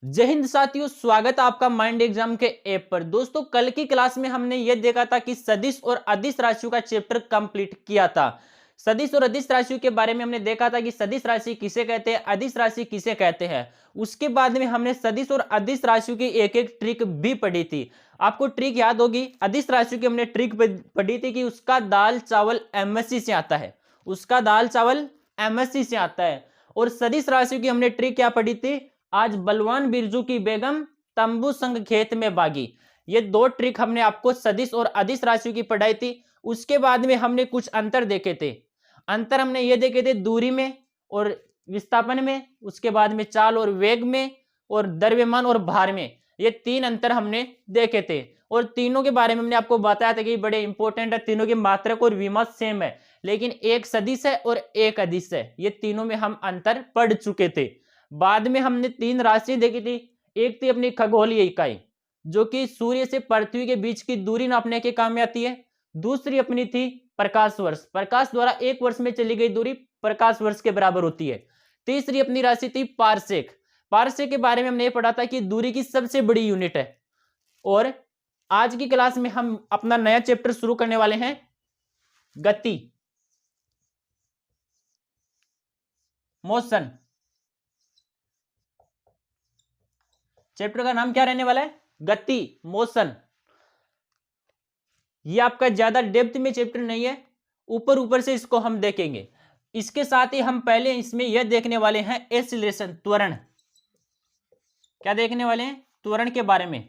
जय हिंद साथियों, स्वागत है आपका माइंड एग्जाम के ऐप पर। दोस्तों, कल की क्लास में हमने यह देखा था कि सदिश और अदिश राशियों का चैप्टर कंप्लीट किया था। सदिश और अदिश राशियों के बारे में हमने देखा था कि सदिश राशि किसे कहते हैं, अदिश राशि किसे कहते हैं। उसके बाद में हमने सदिश और अदिश राशियों की एक एक ट्रिक भी पढ़ी थी। आपको ट्रिक याद होगी। अदिश राशियों की हमने ट्रिक पढ़ी थी कि उसका दाल चावल एमएससी से आता है, उसका दाल चावल एमएससी से आता है। और सदिश राशियों की हमने ट्रिक क्या पढ़ी थी, आज बलवान बिरजू की बेगम तंबू संग खेत में बागी। ये दो ट्रिक हमने आपको सदिश और अदिश राशियों की पढ़ाई थी। उसके बाद में हमने कुछ अंतर देखे थे। अंतर हमने ये देखे थे दूरी में और विस्थापन में, उसके बाद में चाल और वेग में, और द्रव्यमान और भार में। ये तीन अंतर हमने देखे थे और तीनों के बारे में हमने आपको बताया था कि बड़े इंपॉर्टेंट है। तीनों की मात्रक और विमा सेम है, लेकिन एक सदिश है और एक अदिश है। ये तीनों में हम अंतर पढ़ चुके थे। बाद में हमने तीन राशि देखी थी। एक थी अपनी खगोलीय इकाई, जो कि सूर्य से पृथ्वी के बीच की दूरी नापने के काम में आती है। दूसरी अपनी थी प्रकाश वर्ष, प्रकाश द्वारा एक वर्ष में चली गई दूरी प्रकाश वर्ष के बराबर होती है। तीसरी अपनी राशि थी पारसेक। पारसेक के बारे में हमने पढ़ा था कि दूरी की सबसे बड़ी यूनिट है। और आज की क्लास में हम अपना नया चैप्टर शुरू करने वाले हैं, गति, मोशन। चैप्टर का नाम क्या रहने वाला है, गति, मोशन। ये आपका ज्यादा डेप्थ में चैप्टर नहीं है, ऊपर ऊपर से इसको हम देखेंगे। इसके साथ ही हम पहले इसमें यह देखने वाले हैं एक्सीलरेशन, त्वरण। क्या देखने वाले हैं, त्वरण के बारे में।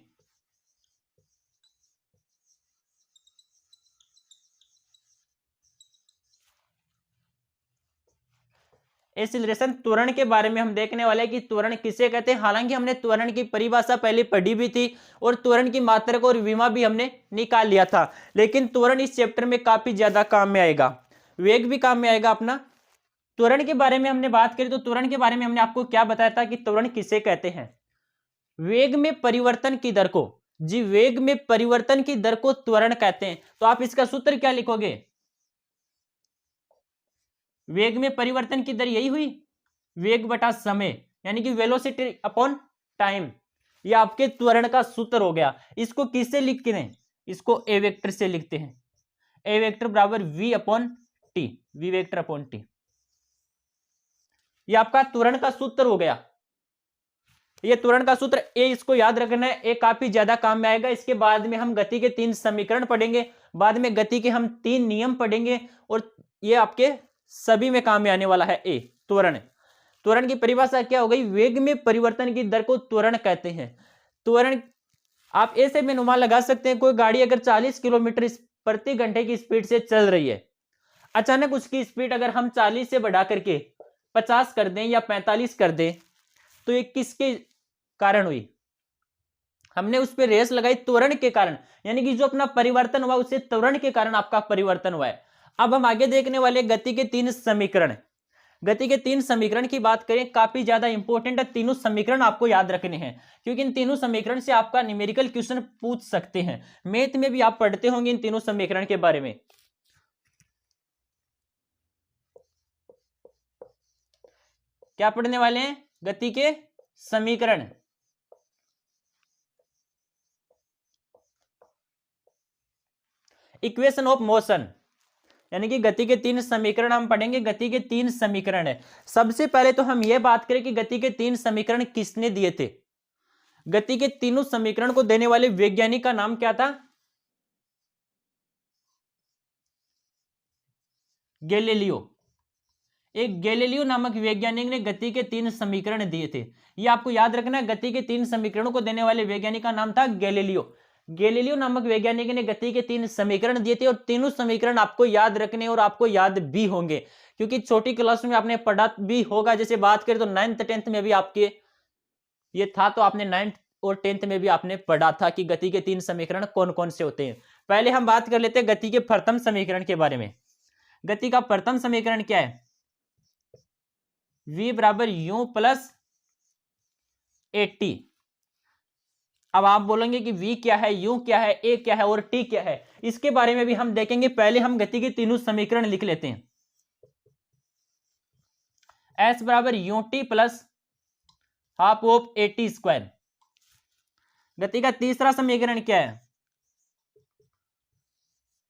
एक्सीलरेशन, त्वरण के बारे में हम देखने वाले हैं कि त्वरण किसे कहते हैं। हालांकि हमने त्वरण की परिभाषा पहले पढ़ी भी थी और त्वरण की मात्रक और विमा भी हमने निकाल लिया था, लेकिन त्वरण इस चैप्टर में काफी ज्यादा काम में आएगा। वेग भी काम में आएगा अपना। त्वरण के बारे में हमने बात करी तो त्वरण के बारे में हमने आपको क्या बताया था कि त्वरण किसे कहते हैं, वेग में परिवर्तन की दर को। जी, वेग में परिवर्तन की दर को त्वरण कहते हैं। तो आप इसका सूत्र क्या लिखोगे, वेग में परिवर्तन की दर यही हुई, वेग बटा समय, यानी कि वेलोसिटी अपॉन टाइम। ये आपके त्वरण का सूत्र हो गया। इसको किससे लिखते हैं, इसको ए वेक्टर से लिखते हैं। ए वेक्टर बराबर V upon T, V vector upon T. ये आपका त्वरण का सूत्र हो गया। ये त्वरण का सूत्र ए, इसको याद रखना है। ए काफी ज्यादा काम में आएगा। इसके बाद में हम गति के तीन समीकरण पढ़ेंगे, बाद में गति के हम तीन नियम पढ़ेंगे, और ये आपके सभी में काम में आने वाला है। ए, त्वरण। त्वरण की परिभाषा क्या हो गई, वेग में परिवर्तन की दर को त्वरण कहते हैं। त्वरण आप ऐसे में अनुमान लगा सकते हैं, कोई गाड़ी अगर 40 किलोमीटर प्रति घंटे की स्पीड से चल रही है, अचानक उसकी स्पीड अगर हम 40 से बढ़ा करके 50 कर दें या 45 कर दें, तो ये किसके कारण हुई, हमने उस पर रेस लगाई त्वरण के कारण। यानी कि जो अपना परिवर्तन हुआ उससे त्वरण के कारण आपका परिवर्तन हुआ है। अब हम आगे देखने वाले गति के तीन समीकरण। गति के तीन समीकरण की बात करें, काफी ज्यादा इंपॉर्टेंट है। तीनों समीकरण आपको याद रखने हैं, क्योंकि इन तीनों समीकरण से आपका न्यूमेरिकल क्वेश्चन पूछ सकते हैं। मैथ में भी आप पढ़ते होंगे इन तीनों समीकरण के बारे में। क्या पढ़ने वाले हैं, गति के समीकरण। इक्वेशन ऑफ मोशन, यानी कि गति के तीन समीकरण हम पढ़ेंगे। गति के तीन समीकरण है। सबसे पहले तो हम यह बात करें कि गति के तीन समीकरण किसने दिए थे। गति के तीनों समीकरण को देने वाले वैज्ञानिक का नाम क्या था, गैलीलियो। एक गैलीलियो नामक वैज्ञानिक ने गति के तीन समीकरण दिए थे। ये आपको याद रखना है, गति के तीन समीकरणों को देने वाले वैज्ञानिक का नाम था गैलीलियो। गैलीलियो नामक वैज्ञानिक ने गति के तीन समीकरण दिए थे, और तीनों समीकरण आपको याद रखने और आपको याद भी होंगे, क्योंकि छोटी क्लास में आपने पढ़ा भी होगा। जैसे बात करें तो 9th 10th में भी आपके ये था, तो आपने 9th और 10th में भी आपने पढ़ा था कि गति के तीन समीकरण कौन कौन से होते हैं। पहले हम बात कर लेते हैं गति के प्रथम समीकरण के बारे में। गति का प्रथम समीकरण क्या है, v बराबर u प्लस एटी। अब आप बोलेंगे कि v क्या है, u क्या है, a क्या है और t क्या है, इसके बारे में भी हम देखेंगे। पहले हम गति के तीनों समीकरण लिख लेते हैं। s बराबर ut plus half of a t square. गति का तीसरा समीकरण क्या है?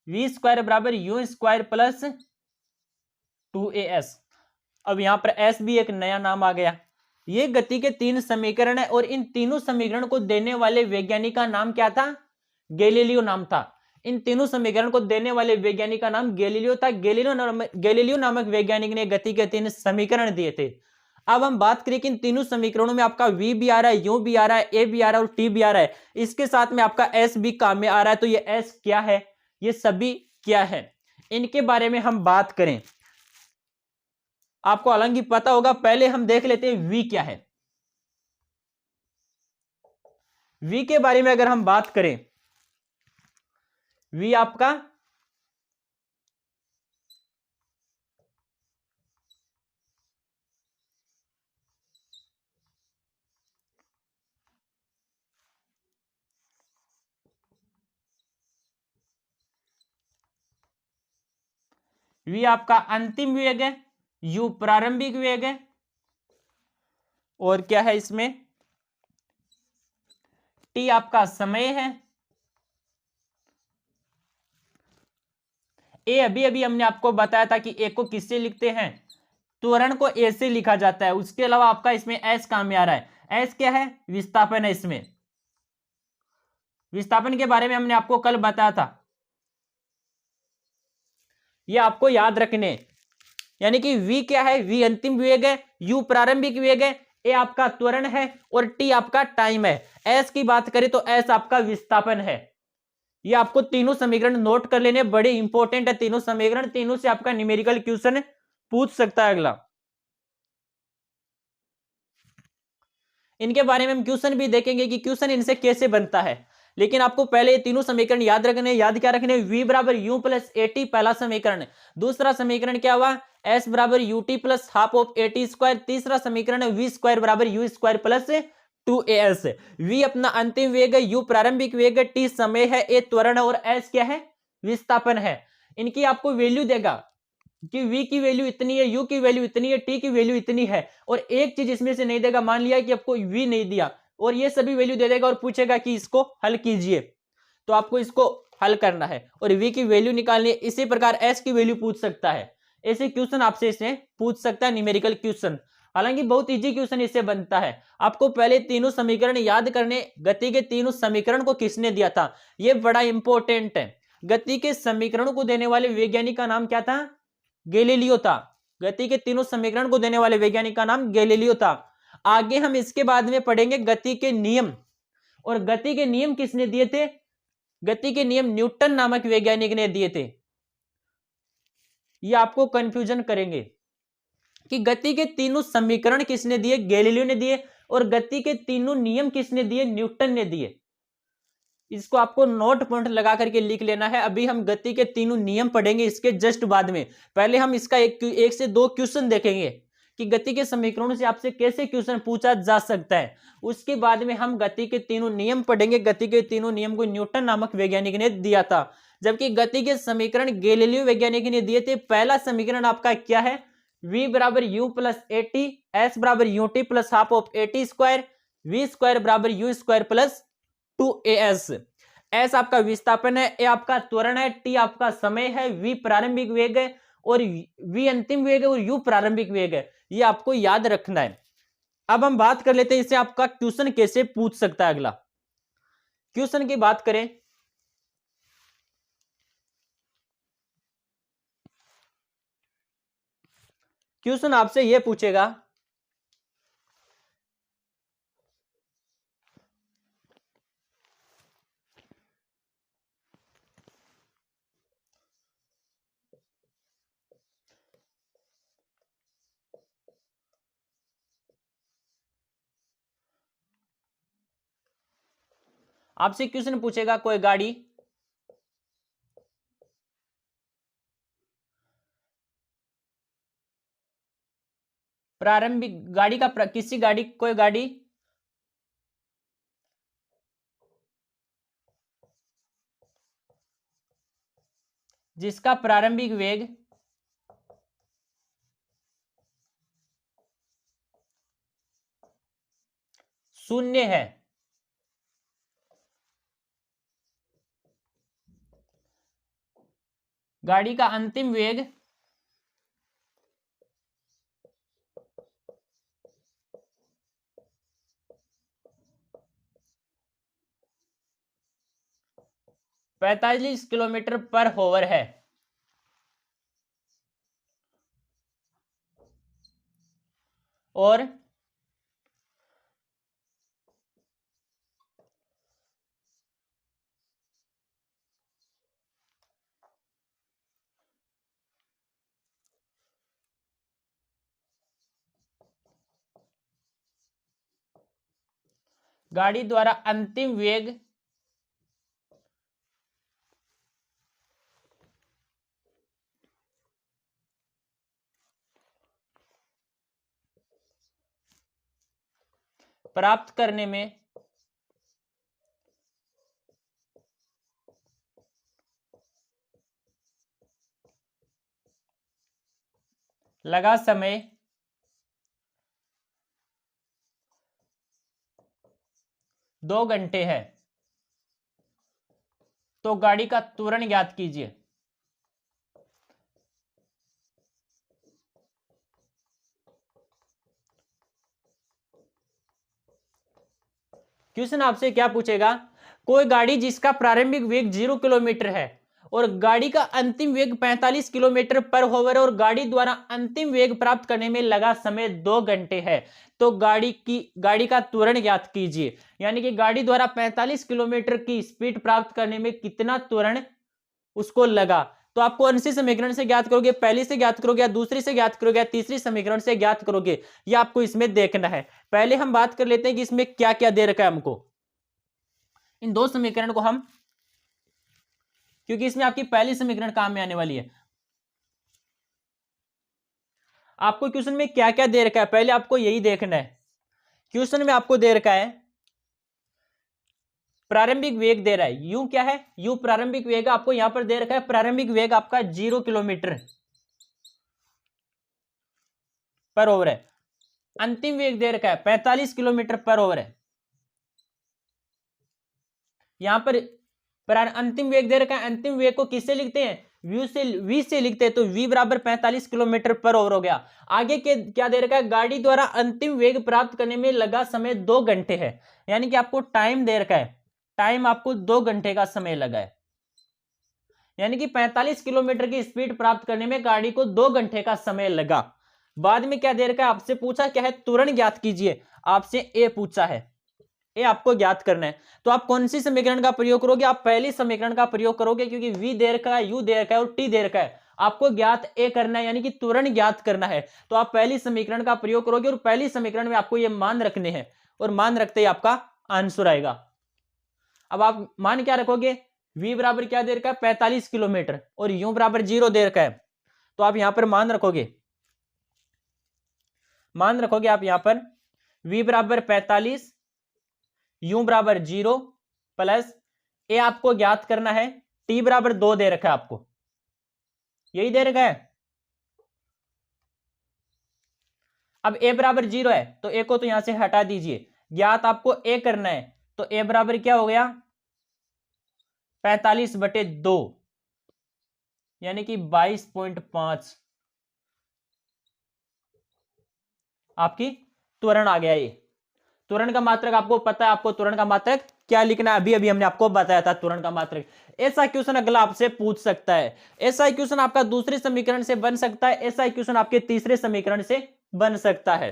वी स्क्वायर बराबर यू स्क्वायर प्लस 2as। अब यहां पर s भी एक नया नाम आ गया। ये गति के तीन समीकरण है और इन तीनों समीकरण को देने वाले वैज्ञानिक का नाम क्या था? गैलीलियो नाम था। इन तीनों समीकरण को देने वाले वैज्ञानिक का नाम गैलीलियो था। गैलीलियो नामक वैज्ञानिक ने गति के तीन समीकरण दिए थे। अब हम बात करें कि इन तीनों समीकरणों में आपका v भी आ रहा है, u भी आ रहा है, a भी आ रहा है और t भी आ रहा है। इसके साथ में आपका s भी काम में आ रहा है। तो ये s क्या है? ये सभी क्या है? इनके बारे में हम बात करें, आपको हालांकि पता होगा। पहले हम देख लेते हैं v क्या है। v के बारे में अगर हम बात करें, v आपका v आपका अंतिम वेग है, u प्रारंभिक वेग है, और क्या है इसमें? t आपका समय है। ए अभी अभी हमने आपको बताया था कि ए को किससे लिखते हैं? त्वरण को ए से लिखा जाता है। उसके अलावा आपका इसमें एस काम में आ रहा है। एस क्या है? विस्थापन है। इसमें विस्थापन के बारे में हमने आपको कल बताया था। ये आपको याद रखने, यानी कि v क्या है? v अंतिम वेग है, u प्रारंभिक वेग है, a आपका त्वरण है और t आपका टाइम है। s की बात करें तो s आपका विस्थापन है। ये आपको तीनों समीकरण नोट कर लेने, बड़े इंपॉर्टेंट है तीनों समीकरण। तीनों से आपका न्यूमेरिकल क्वेश्चन पूछ सकता है अगला। इनके बारे में हम क्वेश्चन भी देखेंगे कि क्वेश्चन इनसे कैसे बनता है। लेकिन आपको पहले ये तीनों समीकरण याद रखने। याद क्या रखने? v बराबर यू प्लस ए टी पहला समीकरण। दूसरा समीकरण क्या हुआ? s बराबर u t plus half of a t square. तीसरा समीकरण है v स्क्वायर बराबर u square plus 2as। v अपना अंतिम वेग है, u प्रारंभिक वेग है, t समय है, a त्वरण है और s क्या है? विस्थापन है। इनकी आपको वैल्यू देगा कि v की वैल्यू इतनी है, u की वैल्यू इतनी है, t की वैल्यू इतनी है, और एक चीज इसमें से नहीं देगा। मान लिया कि आपको v नहीं दिया और ये सभी वैल्यू दे देगा और पूछेगा कि इसको हल कीजिए, तो आपको इसको हल करना है और v की वैल्यू निकालनी है। इसी प्रकार s की वैल्यू पूछ सकता है। ऐसे क्वेश्चन आपसे इसमें पूछ सकता है, न्यूमेरिकल क्वेश्चन। हालांकि बहुत इजी क्वेश्चन इससे बनता है। आपको पहले तीनों समीकरण याद करने। गति के तीनों समीकरण को किसने दिया था? यह बड़ा इंपॉर्टेंट है। गति के समीकरणों को देने वाले वैज्ञानिक का नाम क्या था? गैलीलियो था। गति के तीनों समीकरण को देने वाले वैज्ञानिक का नाम गैलीलियो था। आगे हम इसके बाद में पढ़ेंगे गति के नियम। और गति के नियम किसने दिए थे? गति के नियम न्यूटन नामक वैज्ञानिक ने दिए थे। ये आपको कंफ्यूजन करेंगे कि गति के तीनों समीकरण किसने दिए? गैलीलियो ने दिए। और गति के तीनों नियम किसने दिए? न्यूटन ने दिए। इसको आपको नोट पॉइंट लगा करके लिख लेना है। अभी हम गति के तीनों नियम पढ़ेंगे इसके जस्ट बाद में। पहले हम इसका एक से दो क्वेश्चन देखेंगे कि गति के समीकरणों से आपसे कैसे क्वेश्चन पूछा जा सकता है। उसके बाद में हम गति के तीनों नियम पढ़ेंगे। गति के तीनों नियम को न्यूटन नामक वैज्ञानिक ने दिया था, जबकि गति के समीकरण गैलीलियो वैज्ञानिक ने दिए थे। पहला समीकरण आपका क्या है? v बराबर u plus a t, s बराबर u t plus half of a t square, v square बराबर u square plus 2as। s आपका विस्थापन है, a आपका त्वरण है, t आपका समय है, v प्रारंभिक वेग है और v अंतिम वेग है और u प्रारंभिक वेग है। ये आपको याद रखना है। अब हम बात कर लेते हैं इससे आपका क्वेश्चन कैसे पूछ सकता है। अगला क्वेश्चन की बात करें, क्वेश्चन आपसे यह पूछेगा आपसे क्वेश्चन पूछेगा कोई गाड़ी प्रारंभिक गाड़ी का किसी गाड़ी कोई गाड़ी जिसका प्रारंभिक वेग शून्य है। गाड़ी का अंतिम वेग 45 किलोमीटर पर होवर है। और गाड़ी द्वारा अंतिम वेग प्राप्त करने में लगा समय 2 घंटे है। तो गाड़ी का त्वरण ज्ञात कीजिए। क्वेश्चन आपसे क्या पूछेगा, कोई गाड़ी जिसका प्रारंभिक वेग 0 किलोमीटर है और गाड़ी का अंतिम वेग 45 किलोमीटर पर होवर और गाड़ी द्वारा अंतिम वेग प्राप्त करने में लगा समय 2 घंटे है, तो गाड़ी का त्वरण ज्ञात कीजिए। यानी कि गाड़ी द्वारा 45 किलोमीटर की स्पीड प्राप्त करने में कितना त्वरण उसको लगा। तो आप कौन सी समीकरण से ज्ञात करोगे, पहली से ज्ञात करोगे या दूसरी से ज्ञात करोगे या तीसरी समीकरण से ज्ञात करोगे, ये आपको इसमें देखना है। पहले हम बात कर लेते हैं कि इसमें क्या क्या दे रखा है हमको। इन दो समीकरण को हम, क्योंकि इसमें आपकी पहली समीकरण काम में आने वाली है। आपको क्वेश्चन में क्या क्या दे रखा है पहले आपको यही देखना है। क्वेश्चन में आपको दे रखा है प्रारंभिक वेग दे रहा है यू, क्या है यू प्रारंभिक वेग, आपको यहां पर दे रखा है प्रारंभिक वेग आपका 0 किलोमीटर पर ओवर है। अंतिम वेग दे रखा है 45 किलोमीटर पर ओवर है। यहां पर अंतिम वेग दे रखा है, अंतिम वेग को किससे लिखते हैं, वी से लिखते हैं, तो v बराबर 45 किलोमीटर पर ओवर हो गया। आगे के क्या दे रखा है, गाड़ी द्वारा अंतिम वेग प्राप्त करने में लगा समय 2 घंटे है। यानी कि आपको टाइम दे रखा है, टाइम आपको 2 घंटे का समय लगा है। यानी कि 45 किलोमीटर की स्पीड प्राप्त करने में गाड़ी को 2 घंटे का समय लगा। बाद में क्या दे रखा है, आपसे पूछा क्या है, त्वरण ज्ञात कीजिए, आपसे ए पूछा है, ये आपको ज्ञात करना है। तो आप कौन सी समीकरण का प्रयोग करोगे, आप पहली समीकरण का प्रयोग करोगे, क्योंकि v दे रखा है, u दे रखा है और t दे रखा है, आपको ज्ञात ए करना है, यानी कि त्वरण ज्ञात करना है। तो आप पहली समीकरण का प्रयोग करोगे और पहली समीकरण में आपको ये मान रखने हैं और मान रखते ही आपका आंसर आएगा। अब आप मान क्या रखोगे, v बराबर क्या दे रखा है 45 किलोमीटर और u बराबर 0 दे रखा है, तो आप यहां पर मान रखोगे आप यहां पर v बराबर 45, u बराबर 0 प्लस ए आपको ज्ञात करना है, t बराबर 2 दे रखा है, आपको यही दे रखा है। अब a बराबर 0 है तो a को तो यहां से हटा दीजिए, ज्ञात आपको a करना है, तो a बराबर क्या हो गया 45/2 यानी कि 22.5 आपकी त्वरण आ गया। ये त्वरण का मात्रक आपको पता है, आपको त्वरण का मात्रक क्या लिखना है, अभी अभी हमने आपको बताया था त्वरण का मात्रक। ऐसा क्वेश्चन अगला आपसे पूछ सकता है, ऐसा क्वेश्चन आपका दूसरे समीकरण से बन सकता है, ऐसा क्वेश्चन आपके तीसरे समीकरण से बन सकता है।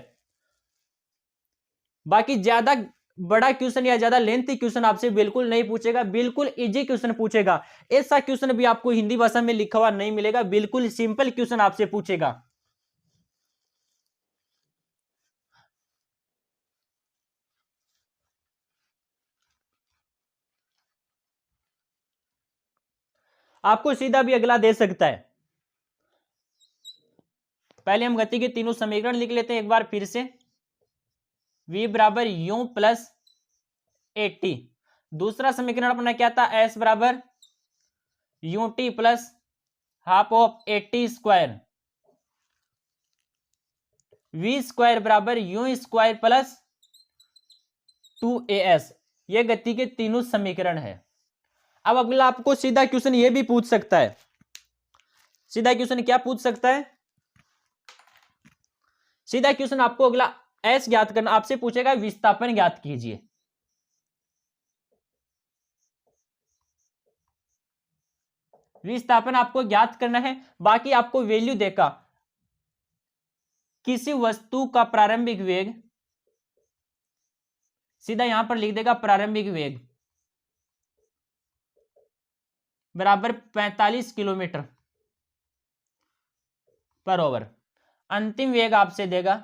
बाकी ज्यादा बड़ा क्वेश्चन या ज्यादा लेंथी क्वेश्चन आपसे बिल्कुल नहीं पूछेगा, बिल्कुल इजी क्वेश्चन पूछेगा। ऐसा क्वेश्चन भी आपको हिंदी भाषा में लिखा हुआ नहीं मिलेगा, बिल्कुल सिंपल क्वेश्चन आपसे पूछेगा। आपको सीधा भी अगला दे सकता है। पहले हम गति के तीनों समीकरण लिख लेते हैं एक बार फिर से, v बराबर u प्लस 80, दूसरा समीकरण अपना क्या था, s बराबर ut plus half of 80 square, v square बराबर u स्क्वायर प्लस 2as। ये गति के तीनों समीकरण है। अब अगला आपको सीधा क्वेश्चन ये भी पूछ सकता है, सीधा क्वेश्चन क्या पूछ सकता है, सीधा क्वेश्चन आपको अगला एस ज्ञात करना, आपसे पूछेगा विस्थापन ज्ञात कीजिए। विस्थापन आपको ज्ञात करना है, बाकी आपको वैल्यू देगा किसी वस्तु का प्रारंभिक वेग, सीधा यहां पर लिख देगा प्रारंभिक वेग बराबर 45 किलोमीटर पर ओवर। अंतिम वेग आपसे देगा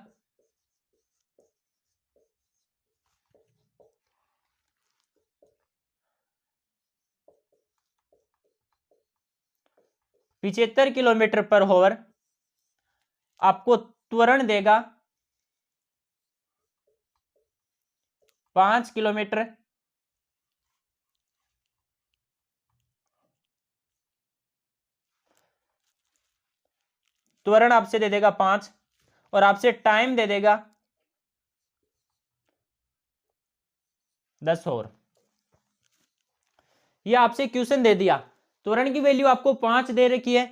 75 किलोमीटर पर ओवर। आपको त्वरण देगा 5 किलोमीटर त्वरण आपसे दे देगा 5, और आपसे टाइम दे देगा 10 और। यह आपसे क्वेश्चन दे दिया, त्वरण की वैल्यू आपको 5 दे रखी है,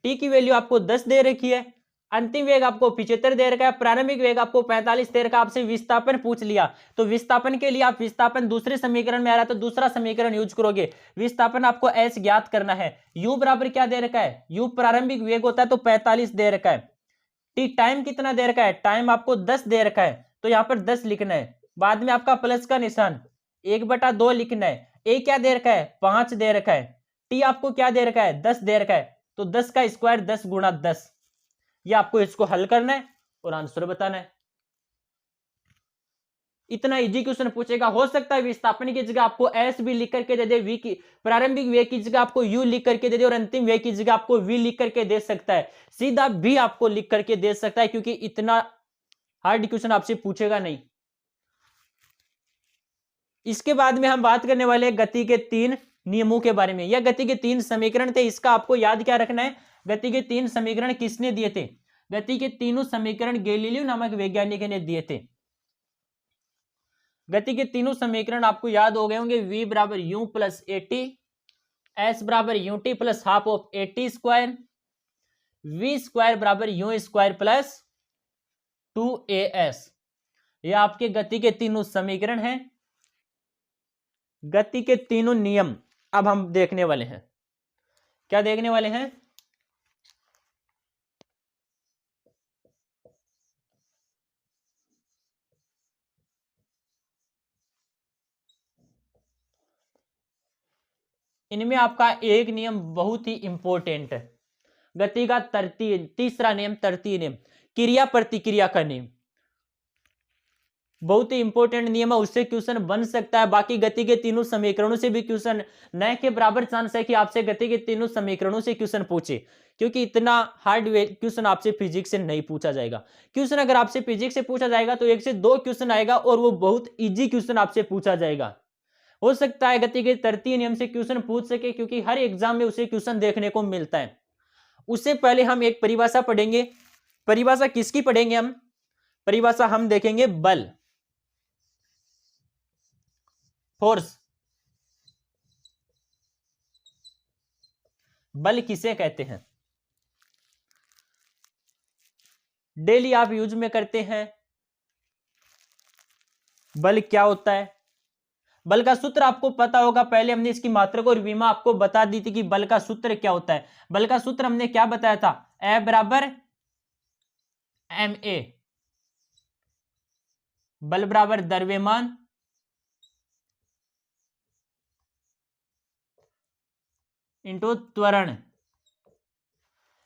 टी की वैल्यू आपको 10 दे रखी है, अंतिम वेग आपको 75 दे रखा है, प्रारंभिक वेग आपको 45 दे रखा, आपसे विस्थापन पूछ लिया। तो विस्थापन के लिए आप विस्थापन दूसरे समीकरण में आ रहा है तो दूसरा समीकरण यूज करोगे। विस्थापन आपको एस ज्ञात करना है। यू बराबर क्या दे रखा है, यू प्रारंभिक वेग होता है तो 45 दे रखा है। टी टाइम कितना दे रखा है, टाइम आपको 10 दे रखा है, तो यहां पर 10 लिखना है, बाद में आपका प्लस का निशान 1/2 लिखना है। ए क्या दे रखा है, 5 दे रखा है, टी आपको क्या दे रखा है, 10 दे रखा है, तो 10 का स्क्वायर 10 गुणा 10। ये आपको इसको हल करना है और आंसर बताना है। इतना इजी क्वेश्चन पूछेगा। हो सकता है विस्थापन की जगह आपको एस भी लिख करके दे दे, वी की प्रारंभिक वेग की जगह आपको यू लिख करके दे दे, और अंतिम वेग की जगह आपको वी लिख करके दे सकता है। सीधा भी आपको लिख करके दे सकता है, क्योंकि इतना हार्ड क्वेश्चन आपसे पूछेगा नहीं। इसके बाद में हम बात करने वाले हैं गति के 3 नियमों के बारे में। यह गति के 3 समीकरण थे, इसका आपको याद क्या रखना है। गति के 3 समीकरण किसने दिए थे, गति के तीनों समीकरण गैलीलियो नामक वैज्ञानिक ने दिए थे। गति के तीनों समीकरण आपको याद हो गए होंगे। v बराबर u plus a t, s बराबर u t plus half of a t square, v square बराबर यू स्क्वायर प्लस 2as। ये आपके गति के तीनों समीकरण हैं, गति के तीनों नियम। अब हम देखने वाले हैं, क्या देखने वाले हैं, इनमें आपका एक नियम बहुत ही इंपॉर्टेंट है, गति का तीसरा नियम, तरतीय नियम, क्रिया प्रतिक्रिया का नियम, बहुत ही इंपॉर्टेंट नियम है। उससे क्वेश्चन बन सकता है। बाकी गति के तीनों समीकरणों से भी क्वेश्चन, न के बराबर चांस है कि आपसे गति के तीनों समीकरणों से क्वेश्चन पूछे, क्योंकि इतना हार्ड क्वेश्चन आपसे फिजिक्स से नहीं पूछा जाएगा। क्वेश्चन अगर आपसे फिजिक्स से पूछा जाएगा तो 1 से 2 क्वेश्चन आएगा, और वो बहुत इजी क्वेश्चन आपसे पूछा जाएगा। हो सकता है गति के तरतीय नियम से क्वेश्चन पूछ सके, क्योंकि हर एग्जाम में उसे क्वेश्चन देखने को मिलता है। उससे पहले हम एक परिभाषा पढ़ेंगे। परिभाषा किसकी पढ़ेंगे हम, परिभाषा हम देखेंगे बल, फोर्स। बल किसे कहते हैं, डेली आप यूज में करते हैं। बल क्या होता है, बल का सूत्र आपको पता होगा। पहले हमने इसकी मात्रक और विमा आपको बता दी थी कि बल का सूत्र क्या होता है। बल का सूत्र हमने क्या बताया था, F बराबर ma, बल बराबर द्रव्यमान इंटू त्वरण।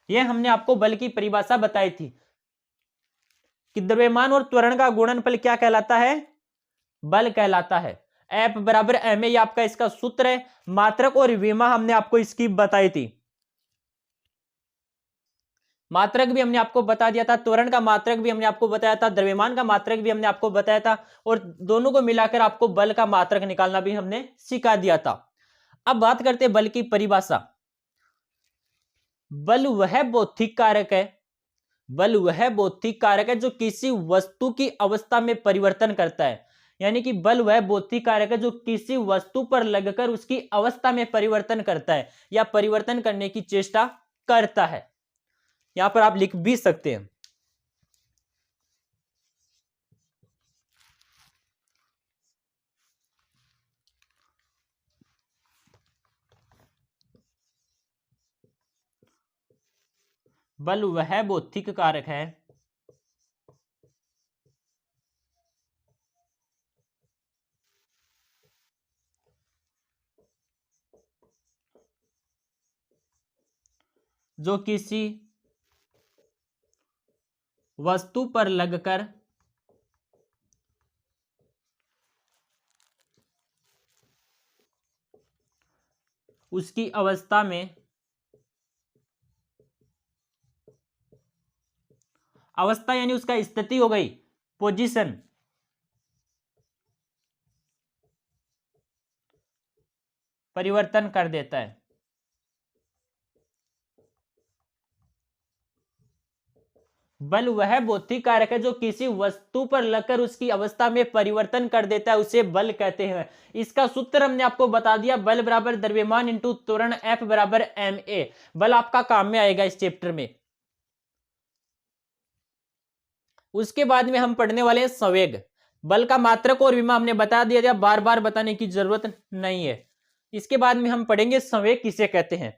यह हमने आपको बल की परिभाषा बताई थी कि द्रव्यमान और त्वरण का गुणनफल क्या कहलाता है, बल कहलाता है। F बराबर ma, ये आपका इसका सूत्र है। मात्रक और विमा हमने आपको इसकी बताई थी, मात्रक भी हमने आपको बता दिया था, त्वरण का मात्रक भी हमने आपको बताया था, द्रव्यमान का मात्रक भी हमने आपको बताया था, और दोनों को मिलाकर आपको बल का मात्रक निकालना भी हमने सिखा दिया था। अब बात करते हैं बल की परिभाषा। बल वह भौतिक कारक है, बल वह भौतिक कारक है जो किसी वस्तु की अवस्था में परिवर्तन करता है। यानी कि बल वह भौतिक कारक है जो किसी वस्तु पर लगकर उसकी अवस्था में परिवर्तन करता है या परिवर्तन करने की चेष्टा करता है। यहां पर आप लिख भी सकते हैं। बल वह भौतिक कारक है जो किसी वस्तु पर लगकर उसकी अवस्था में, अवस्था यानी उसका स्थिति हो गई, पोजीशन, परिवर्तन कर देता है। बल वह भौतिक कारक है जो किसी वस्तु पर लगकर उसकी अवस्था में परिवर्तन कर देता है, उसे बल कहते हैं। इसका सूत्र हमने आपको बता दिया, बल बराबर द्रव्यमान इंटू त्वरण, F बराबर ma। बल आपका काम में आएगा इस चैप्टर में। उसके बाद में हम पढ़ने वाले हैं संवेग। बल का मात्रक और विमा हमने बता दिया, बार बार बताने की जरूरत नहीं है। इसके बाद में हम पढ़ेंगे संवेग किसे कहते हैं।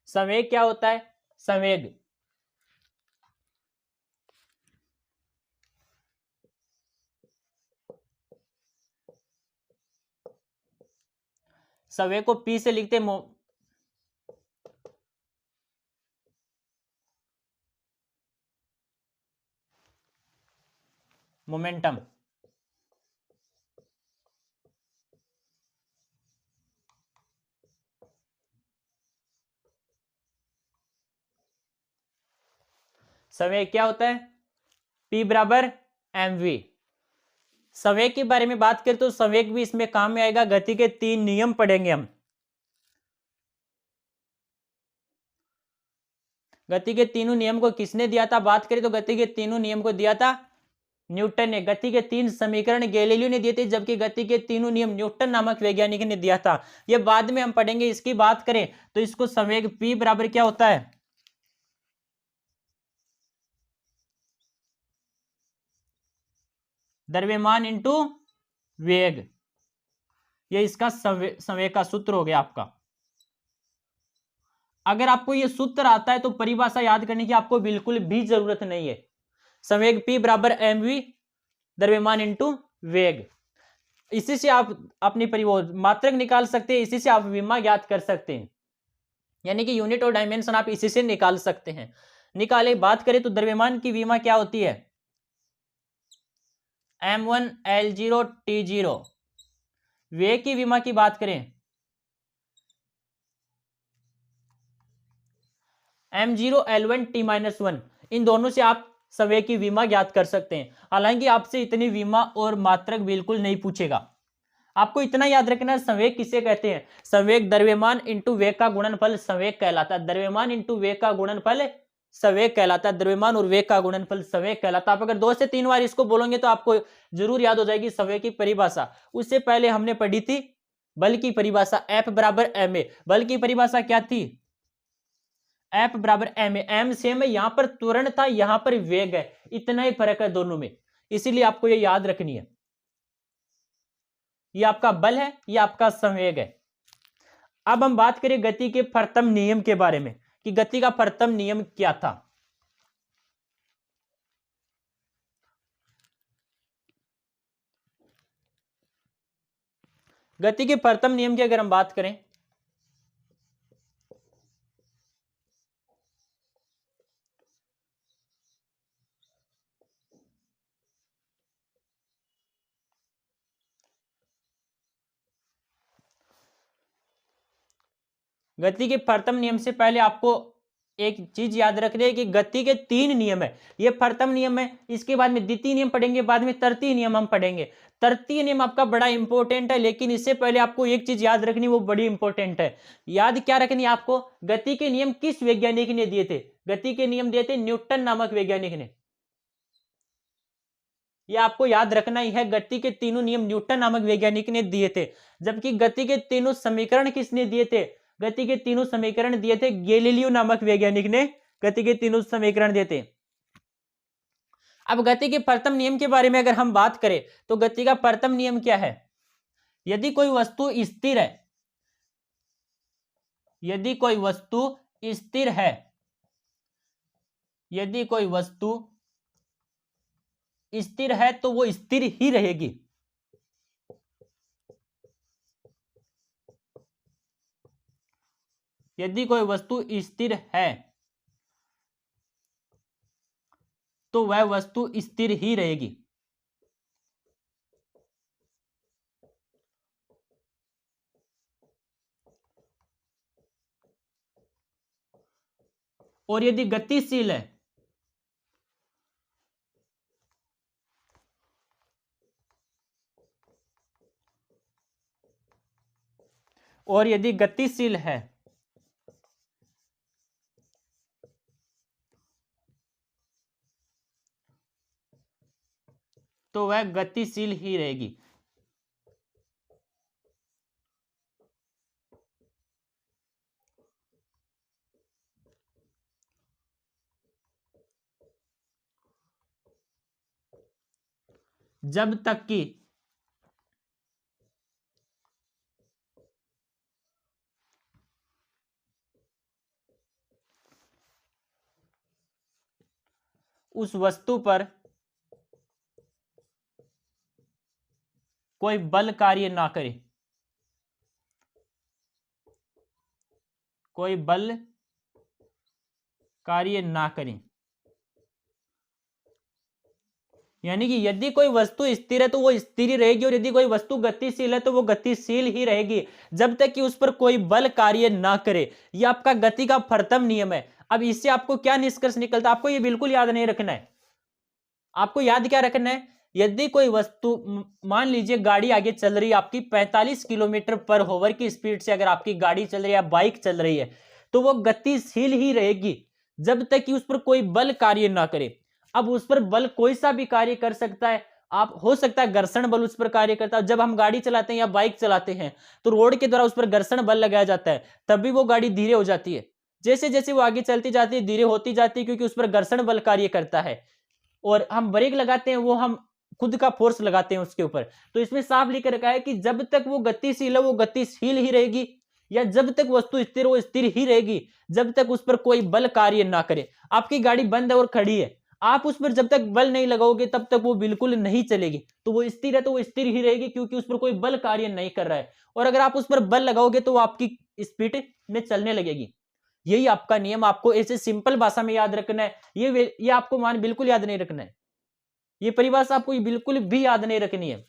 संवेग क्या होता है? संवेग संवेग को P से लिखते मोमेंटम। संवेग क्या होता है? P बराबर mv। संवेग के बारे में बात करें तो संवेग भी इसमें काम में आएगा। गति के 3 नियम पढ़ेंगे हम। गति के तीनों नियम को किसने दिया था? बात करें तो गति के तीनों नियम को दिया था न्यूटन ने। गति के 3 समीकरण गैलीलियो ने दिए थे, जबकि गति के तीनों नियम न्यूटन नामक वैज्ञानिक ने दिया था। यह बाद में हम पढ़ेंगे। इसकी बात करें तो इसको संवेग P बराबर क्या होता है? द्रव्यमान इंटू वेग। ये इसका संवेग का सूत्र हो गया आपका। अगर आपको ये सूत्र आता है तो परिभाषा याद करने की आपको बिल्कुल भी जरूरत नहीं है। संवेग P बराबर mv, द्रव्यमान इंटू वेग। इसी से आप अपनी मात्रक निकाल सकते हैं, इसी से आप विमा ज्ञात कर सकते हैं, यानी कि यूनिट और डायमेंशन आप इसी से निकाल सकते हैं। निकाले बात करें तो द्रव्यमान की विमा क्या होती है? m1 l0 t0। वेग की विमा की बात करें m0 l1 t-1। इन दोनों से आप संवेग की विमा ज्ञात कर सकते हैं। हालांकि आपसे इतनी विमा और मात्रक बिल्कुल नहीं पूछेगा। आपको इतना याद रखना है, संवेग किसे कहते हैं? संवेग द्रव्यमान इंटू वेग का गुणनफल संवेग कहलाता है। द्रव्यमान इंटू वेग का गुणनफल संवेग कहलाता है। द्रव्यमान और वेग का गुणनफल संवेग कहलाता है। आप अगर 2 से 3 बार इसको बोलोगे तो आपको जरूर याद हो जाएगी संवेग की परिभाषा। उससे पहले हमने पढ़ी थी बल की परिभाषा, F बराबर ma। बल की परिभाषा क्या थी? F बराबर ma। m सेम है, यहां पर त्वरण था, यहां पर वेग है, इतना ही फर्क है दोनों में। इसीलिए आपको ये याद रखनी है। ये आपका बल है, ये आपका संवेग है। अब हम बात करें गति के प्रथम नियम के बारे में कि गति का प्रथम नियम क्या था। गति के प्रथम नियम की अगर हम बात करें गति के प्रथम नियम से पहले आपको एक चीज याद रख रहे हैं कि गति के 3 नियम है। ये प्रथम नियम है, इसके बाद में द्वितीय नियम पढ़ेंगे, बाद में तृतीय नियम हम पढ़ेंगे। तृतीय नियम आपका बड़ा इंपॉर्टेंट है, लेकिन इससे पहले आपको एक चीज याद रखनी, वो बड़ी इंपॉर्टेंट है। याद क्या रखनी है आपको? गति के नियम किस वैज्ञानिक ने दिए थे? गति के नियम दिए थे न्यूटन नामक वैज्ञानिक ने। ये आपको याद रखना ही है, गति के तीनों नियम न्यूटन नामक वैज्ञानिक ने दिए थे। जबकि गति के तीनों समीकरण किसने दिए थे? गति के तीनों समीकरण दिए थे गैलीलियो नामक वैज्ञानिक ने, गति के तीनों समीकरण दिए थे। अब गति के प्रथम नियम के बारे में अगर हम बात करें तो गति का प्रथम नियम क्या है? यदि कोई वस्तु स्थिर है, यदि कोई वस्तु स्थिर है, यदि कोई वस्तु स्थिर है तो वो स्थिर ही रहेगी। यदि कोई वस्तु स्थिर है तो वह वस्तु स्थिर ही रहेगी। और यदि गतिशील है, और यदि गतिशील है तो वह गतिशील ही रहेगी। जब तक कि उस वस्तु पर कोई बल कार्य ना करे, कोई बल कार्य ना करे। यानी कि यदि कोई वस्तु स्थिर है तो वो स्थिर ही रहेगी, और यदि कोई वस्तु गतिशील है तो वो गतिशील ही रहेगी, जब तक कि उस पर कोई बल कार्य ना करे। ये आपका गति का प्रथम नियम है। अब इससे आपको क्या निष्कर्ष निकलता है? आपको ये बिल्कुल याद नहीं रखना है। आपको याद क्या रखना है? यदि कोई वस्तु, मान लीजिए गाड़ी आगे चल रही है आपकी 45 किलोमीटर पर आवर की स्पीड से, अगर आपकी गाड़ी चल रही है या बाइक चल रही है तो वो गतिशील ही रहेगी जब तक कि उस पर कोई बल कार्य ना करे। अब उस पर बल कोई सा भी कार्य कर सकता है। आप हो सकता है घर्षण बल उस पर कार्य करता है। जब हम गाड़ी चलाते हैं या बाइक चलाते हैं तो रोड के द्वारा उस पर घर्षण बल लगाया जाता है, तभी वो गाड़ी धीरे हो जाती है। जैसे जैसे वो आगे चलती जाती है धीरे होती जाती है, क्योंकि उस पर घर्षण बल कार्य करता है। और हम ब्रेक लगाते हैं, वो हम खुद का फोर्स लगाते हैं उसके ऊपर। तो इसमें साफ लिख रखा है कि जब तक वो गतिशील है वो गतिशील ही रहेगी, या जब तक वस्तु स्थिर वो स्थिर ही रहेगी, जब तक उस पर कोई बल कार्य ना करे। आपकी गाड़ी बंद है और खड़ी है, आप उस पर जब तक बल नहीं लगाओगे तब तक वो बिल्कुल नहीं चलेगी। तो वो स्थिर है तो वो स्थिर ही रहेगी, क्योंकि उस पर कोई बल कार्य नहीं कर रहा है। और अगर आप उस पर बल लगाओगे तो वो आपकी स्पीड में चलने लगेगी। यही आपका नियम, आपको ऐसे सिंपल भाषा में याद रखना है। ये आपको मान बिल्कुल याद नहीं रखना है। ये परिभाषा आपको बिल्कुल भी याद नहीं रखनी है।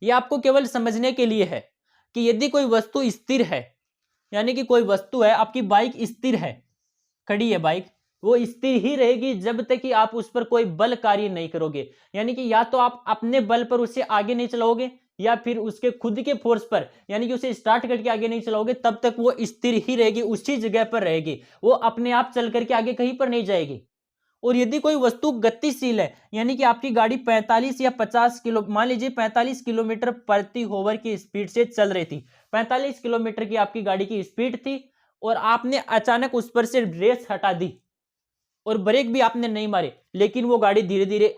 ये आपको केवल समझने के लिए है कि यदि कोई वस्तु स्थिर है, यानी कि कोई वस्तु है, आपकी बाइक स्थिर है, खड़ी है बाइक, वो स्थिर ही रहेगी जब तक कि आप उस पर कोई बल कार्य नहीं करोगे। यानी कि या तो आप अपने बल पर उसे आगे नहीं चलाओगे, या फिर उसके खुद के फोर्स पर, यानी कि उसे स्टार्ट करके आगे नहीं चलाओगे, तब तक वो स्थिर ही रहेगी, उसी जगह पर रहेगी। वो अपने आप चल करके आगे कहीं पर नहीं जाएगी। और यदि कोई वस्तु गतिशील है, यानी कि आपकी गाड़ी 45 या 50 किलो, मान लीजिए 45 किलोमीटर प्रति आवर की स्पीड से चल रही थी, 45 किलोमीटर की आपकी गाड़ी की स्पीड थी, और आपने अचानक उस पर से रेस हटा दी और ब्रेक भी आपने नहीं मारे, लेकिन वो गाड़ी धीरे धीरे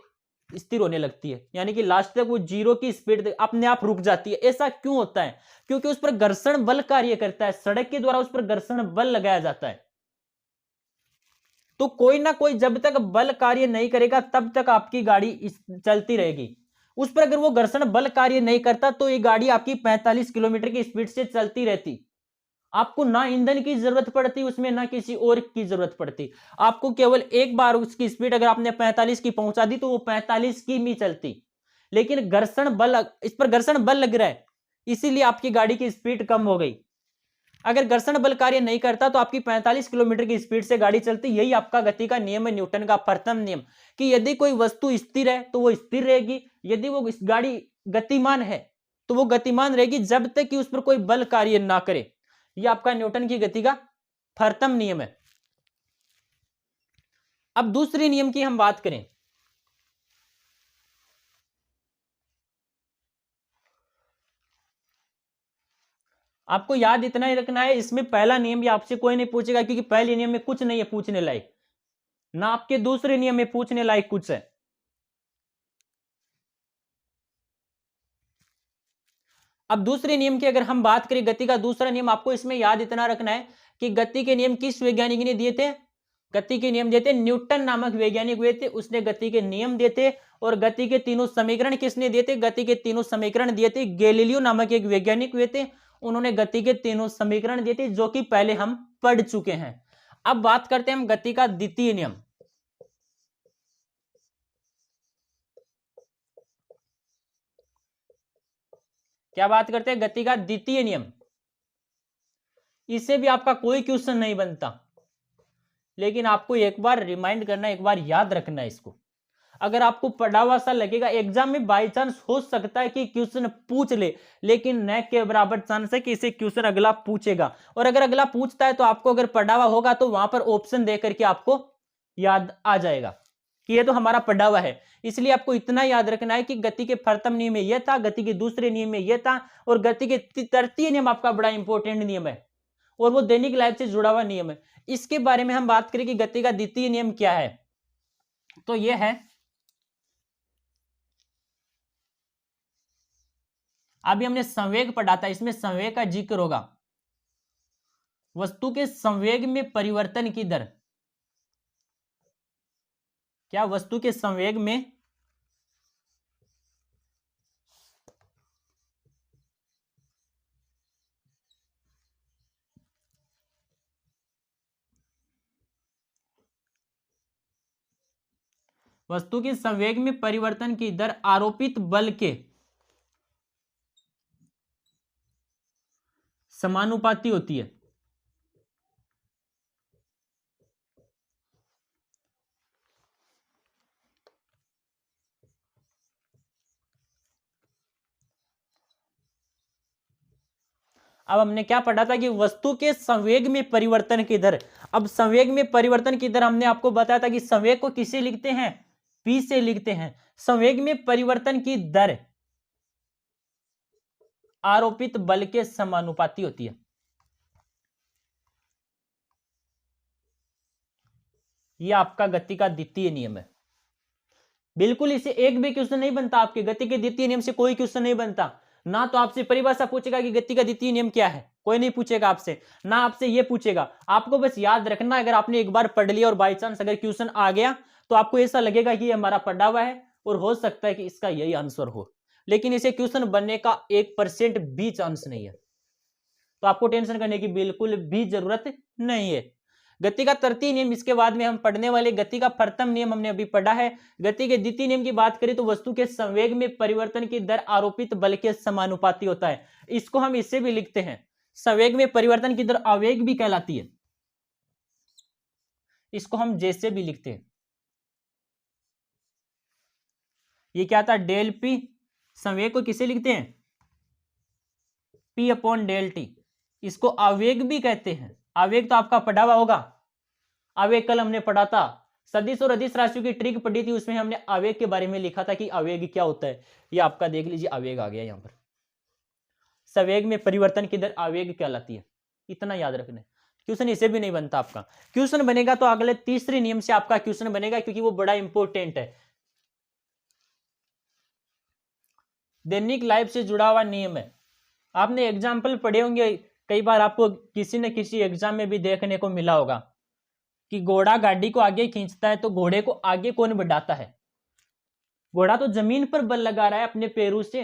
स्थिर होने लगती है, यानी कि लास्ट तक वो 0 की स्पीड अपने आप रुक जाती है। ऐसा क्यों होता है? क्योंकि उस पर घर्षण बल कार्य करता है, सड़क के द्वारा उस पर घर्षण बल लगाया जाता है। तो कोई ना कोई जब तक बल कार्य नहीं करेगा तब तक आपकी गाड़ी चलती रहेगी। उस पर अगर वो घर्षण बल कार्य नहीं करता तो ये गाड़ी आपकी 45 किलोमीटर की स्पीड से चलती रहती। आपको ना ईंधन की जरूरत पड़ती उसमें, ना किसी और की जरूरत पड़ती। आपको केवल एक बार उसकी स्पीड अगर आपने 45 की पहुंचा दी तो वो 45 की भी चलती। लेकिन घर्षण बल, इस पर घर्षण बल लग रहा है, इसीलिए आपकी गाड़ी की स्पीड कम हो गई। अगर घर्षण बल कार्य नहीं करता तो आपकी 45 किलोमीटर की स्पीड से गाड़ी चलती। यही आपका गति का नियम है, न्यूटन का प्रथम नियम, कि यदि कोई वस्तु स्थिर है तो वो स्थिर रहेगी, यदि वो गाड़ी गतिमान है तो वो गतिमान रहेगी जब तक कि उस पर कोई बल कार्य ना करे। ये आपका न्यूटन की गति का प्रथम नियम है। अब दूसरे नियम की हम बात करें, आपको याद इतना ही रखना है, इसमें पहला नियम भी आपसे कोई नहीं पूछेगा क्योंकि पहले नियम में कुछ नहीं है पूछने लायक, ना आपके दूसरे नियम में पूछने लायक कुछ है। अब दूसरे नियम की अगर हम बात करें, गति का दूसरा नियम, आपको इसमें याद इतना रखना है कि गति के नियम किस वैज्ञानिक ने दिए थे? गति के नियम देते न्यूटन नामक वैज्ञानिक हुए थे, उसने गति के नियम दिए थे। और गति के तीनों समीकरण किसने दिए थे? गति के तीनों समीकरण दिए थे गैलीलियो नामक एक वैज्ञानिक हुए थे, उन्होंने गति के तीनों समीकरण दिए थे, जो कि पहले हम पढ़ चुके हैं। अब बात करते हैं हम गति का द्वितीय नियम। क्या बात करते हैं? गति का द्वितीय नियम। इससे भी आपका कोई क्वेश्चन नहीं बनता, लेकिन आपको एक बार रिमाइंड करना, एक बार याद रखना है इसको। अगर आपको पढ़ा हुआ सा लगेगा, एग्जाम में बाय चांस हो सकता है कि क्वेश्चन पूछ ले, लेकिन न के बराबर चांस है कि इसे क्वेश्चन अगला पूछेगा। और अगर अगला पूछता है तो आपको अगर पढ़ा हुआ होगा तो वहां पर ऑप्शन दे करके आपको याद आ जाएगा कि ये तो हमारा पढ़ा हुआ है। इसलिए आपको इतना याद रखना है कि गति के प्रथम नियम में यह था, गति के दूसरे नियम में यह था, और गति के तृतीय नियम आपका बड़ा इंपॉर्टेंट नियम है और वो दैनिक लाइफ से जुड़ा हुआ नियम है। इसके बारे में हम बात करें कि गति का द्वितीय नियम क्या है, तो यह है, अभी हमने संवेग पढ़ा था, इसमें संवेग का जिक्र होगा। वस्तु के संवेग में परिवर्तन की दर, क्या वस्तु के संवेग में वस्तु के संवेग में परिवर्तन की दर आरोपित बल के समानुपाती होती है। अब हमने क्या पढ़ा था कि वस्तु के संवेग में परिवर्तन की दर, अब संवेग में परिवर्तन की दर हमने आपको बताया था कि संवेग को किसे लिखते हैं? P से लिखते हैं। संवेग में परिवर्तन की दर आरोपित बल के समानुपाती होती है। यह आपका गति का द्वितीय नियम है। बिल्कुल इसे एक भी क्वेश्चन नहीं बनता, आपके गति के द्वितीय नियम से कोई क्वेश्चन नहीं बनता। ना तो आपसे परिभाषा पूछेगा कि गति का द्वितीय नियम क्या है, कोई नहीं पूछेगा आपसे, ना आपसे यह पूछेगा। आपको बस याद रखना, अगर आपने एक बार पढ़ लिया और बाई चांस अगर क्वेश्चन आ गया तो आपको ऐसा लगेगा कि ये हमारा पढ़ा हुआ है और हो सकता है कि इसका यही आंसर हो, लेकिन इसे क्वेश्चन बनने का 1% भी चांस नहीं है, तो आपको टेंशन करने की बिल्कुल भी जरूरत नहीं है। गति का तृतीय नियम इसके बाद में हम पढ़ने वाले। गति का प्रथम नियम हमने अभी पढ़ा है। गति के द्वितीय नियम की बात करें तो वस्तु के संवेग में परिवर्तन की दर आरोपित बल के समानुपाती होता है। इसको हम इससे भी लिखते हैं, संवेग में परिवर्तन की दर आवेग भी कहलाती है, इसको हम जैसे भी लिखते हैं। ये क्या था? Del P. संवेग को किसे लिखते हैं? P upon del T. इसको आवेग भी कहते हैं। आवेग तो आपका पढ़ा हुआ होगा, आवेग कल हमने पढ़ा था, सदिश और अदिश राशियों की ट्रिक पढ़ी थी, उसमें हमने आवेग के बारे में लिखा था कि आवेग क्या होता है। ये आपका देख लीजिए, आवेग आ गया यहां पर। संवेग में परिवर्तन की दर आवेग कहलाती है, इतना याद रखना है। क्वेश्चन इसे भी नहीं बनता आपका। क्वेश्चन बनेगा तो अगले तीसरे नियम से आपका क्वेश्चन बनेगा, क्योंकि वो बड़ा इंपॉर्टेंट है, दैनिक लाइफ से जुड़ा हुआ नियम है। आपने एग्जाम्पल पढ़े होंगे कई बार, आपको किसी न किसी एग्जाम में भी देखने को मिला होगा कि घोड़ा गाड़ी को आगे खींचता है तो घोड़े को आगे कौन बढ़ाता है? घोड़ा तो जमीन पर बल लगा रहा है अपने पैरों से।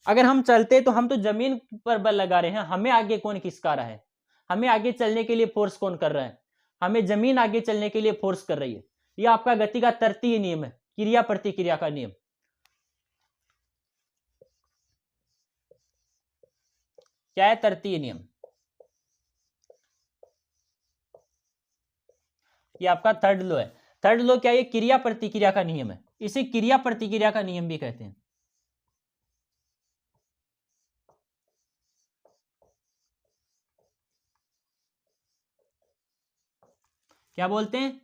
अगर हम चलते तो हम तो जमीन पर बल लगा रहे हैं, हमें आगे कौन खिसका रहा है? हमें आगे चलने के लिए फोर्स कौन कर रहा है? हमें जमीन आगे चलने के लिए फोर्स कर रही है। यह आपका गति का तृतीय नियम है, क्रिया प्रतिक्रिया का नियम। क्या है तृतीय नियम? ये आपका थर्ड लॉ है। थर्ड लॉ क्या है? क्रिया प्रतिक्रिया का नियम है, इसे क्रिया प्रतिक्रिया का नियम भी कहते हैं। क्या बोलते हैं?